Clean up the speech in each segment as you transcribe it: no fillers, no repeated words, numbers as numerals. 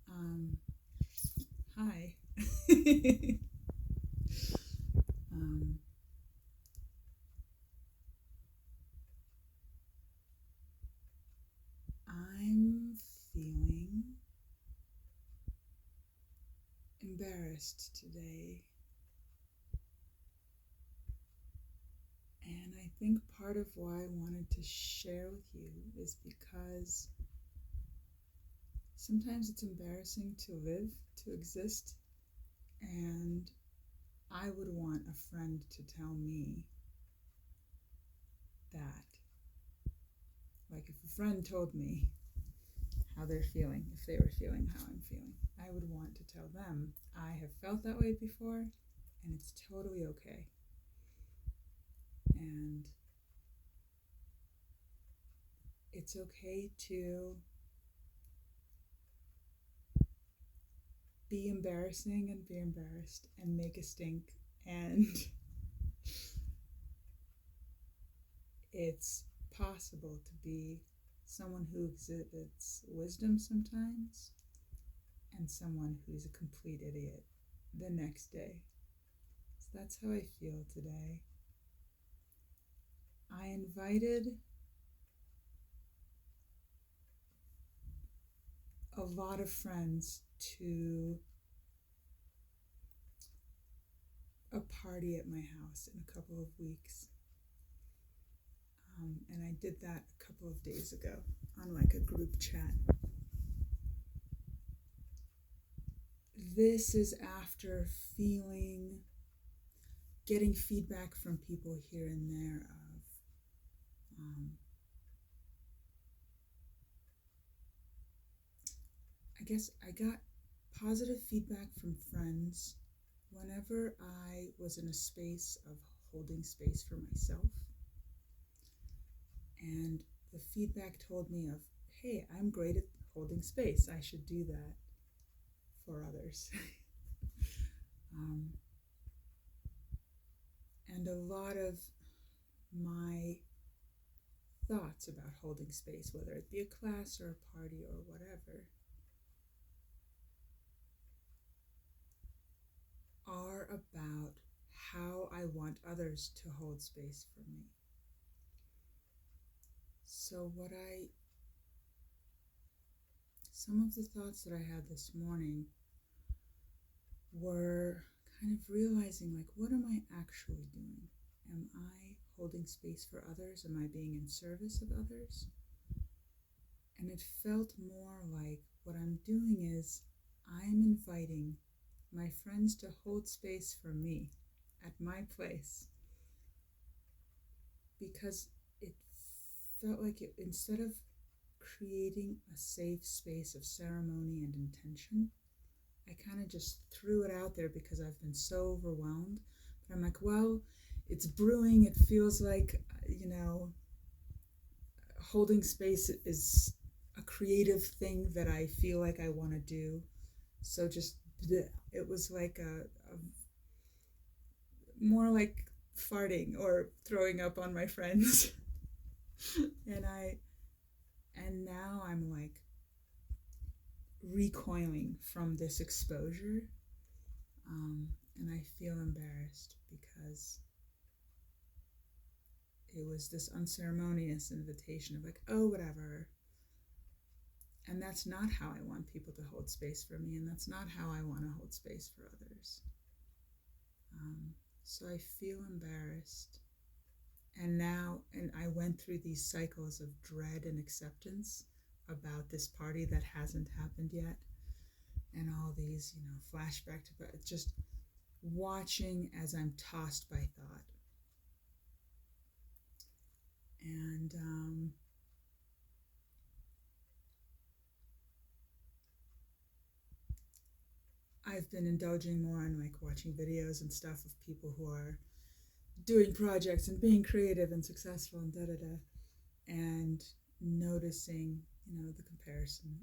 um, Hi. um, I'm feeling embarrassed today. And I think part of why I wanted to share with you is because sometimes it's embarrassing to live, to exist, and I would want a friend to tell me that. Like if a friend told me how they're feeling, if they were feeling how I'm feeling, I would want to tell them I have felt that way before and it's totally okay. And it's okay to be embarrassing and be embarrassed and make a stink. And it's possible to be someone who exhibits wisdom sometimes and someone who's a complete idiot the next day. So that's how I feel today. I invited a lot of friends to a party at my house in a couple of weeks. And I did that a couple of days ago on like a group chat. This is after getting feedback from people here and there of I guess I got positive feedback from friends whenever I was in a space of holding space for myself. And the feedback told me of, hey, I'm great at holding space. I should do that for others. um, and a lot of my thoughts about holding space, whether it be a class or a party or whatever, are about how I want others to hold space for me. So some of the thoughts that I had this morning were kind of realizing, like, what am I actually doing? Am I holding space for others? Am I being in service of others? And it felt more like what I'm doing is I'm inviting my friends to hold space for me at my place, because it felt like instead of creating a safe space of ceremony and intention, I kind of just threw it out there because I've been so overwhelmed. But I'm like, well, it's brewing. It feels like, holding space is a creative thing that I feel like I want to do. So just, it was like a more like farting or throwing up on my friends. and I, and now I'm like recoiling from this exposure. And I feel embarrassed because it was this unceremonious invitation of like, oh, whatever. And that's not how I want people to hold space for me, and that's not how I want to hold space for others. So I feel embarrassed. And I went through these cycles of dread and acceptance about this party that hasn't happened yet, and all these, flashback to just watching as I'm tossed by thought. And I've been indulging more in like watching videos and stuff of people who are doing projects and being creative and successful and da da da, and noticing, the comparison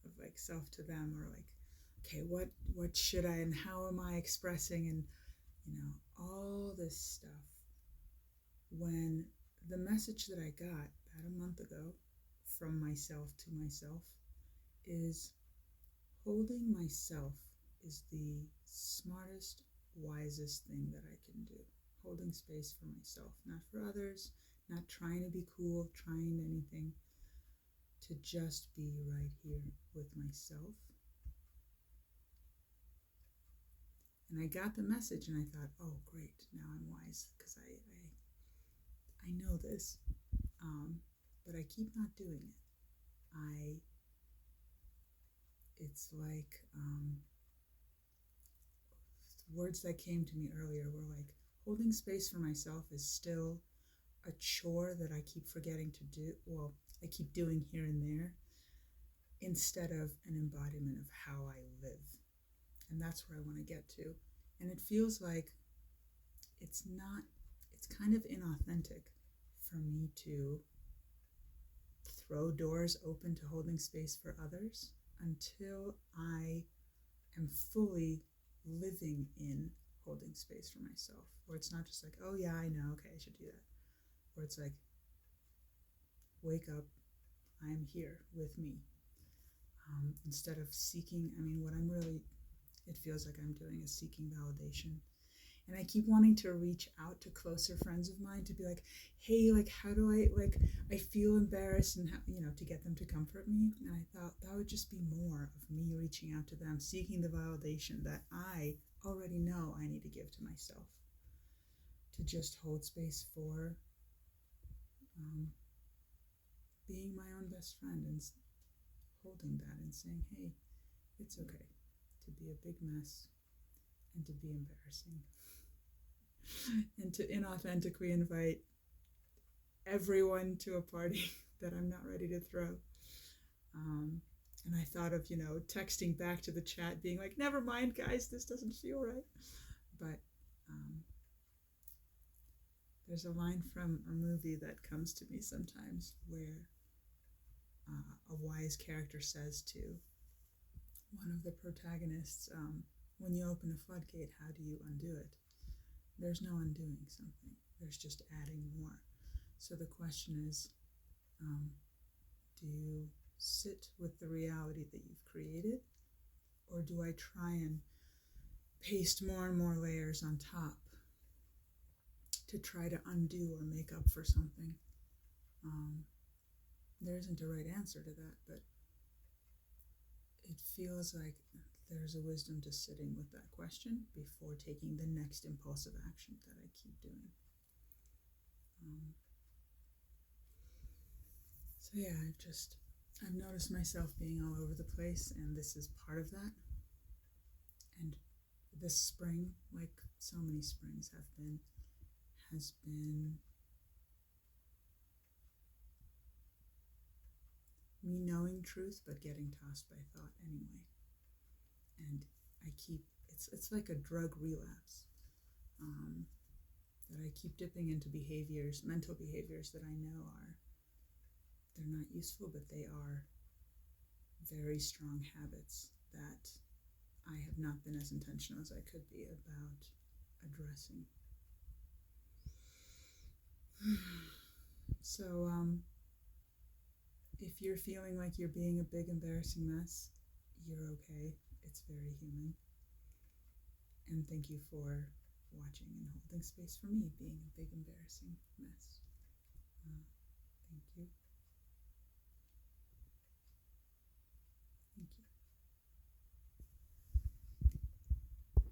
of like self to them, or like, okay, what should I and how am I expressing, and all this stuff. When the message that I got about a month ago from myself to myself is holding myself is the smartest, wisest thing that I can do. Holding space for myself, not for others, not trying to be cool, trying anything, to just be right here with myself. And I got the message and I thought, oh, great, now I'm wise because I know this, but I keep not doing it. It's like words that came to me earlier were like, holding space for myself is still a chore that I keep forgetting to do. Well, I keep doing here and there instead of an embodiment of how I live. And that's where I want to get to. And it feels like it's kind of inauthentic for me to throw doors open to holding space for others until I am fully living in holding space for myself. Or it's not just like, oh yeah, I know, okay, I should do that. Or it's like, wake up, I am here with me. Instead of seeking, what it feels like I'm doing is seeking validation. And I keep wanting to reach out to closer friends of mine to be like, hey, like, how do I feel embarrassed and, to get them to comfort me. And I thought that would just be more of me reaching out to them, seeking the validation that I already know I need to give to myself, to just hold space for being my own best friend and holding that and saying, hey, it's okay to be a big mess and to be embarrassing and to inauthentically invite everyone to a party that I'm not ready to throw. And I thought of, texting back to the chat being like, never mind, guys, this doesn't feel right. But there's a line from a movie that comes to me sometimes where a wise character says to one of the protagonists, when you open a floodgate, how do you undo it? There's no undoing something. There's just adding more. So the question is, do you sit with the reality that you've created? Or do I try and paste more and more layers on top to try to undo or make up for something? There isn't a right answer to that, but it feels like there's a wisdom to sitting with that question before taking the next impulsive action that I keep doing. So yeah, I've noticed myself being all over the place, and this is part of that. And this spring, like so many springs have been, has been me knowing truth but getting tossed by thought anyway. And it's like a drug relapse, that I keep dipping into behaviors, mental behaviors that I know they're not useful, but they are very strong habits that I have not been as intentional as I could be about addressing. So, if you're feeling like you're being a big embarrassing mess, you're okay. It's very human. And thank you for watching and holding space for me being a big embarrassing mess. Thank you.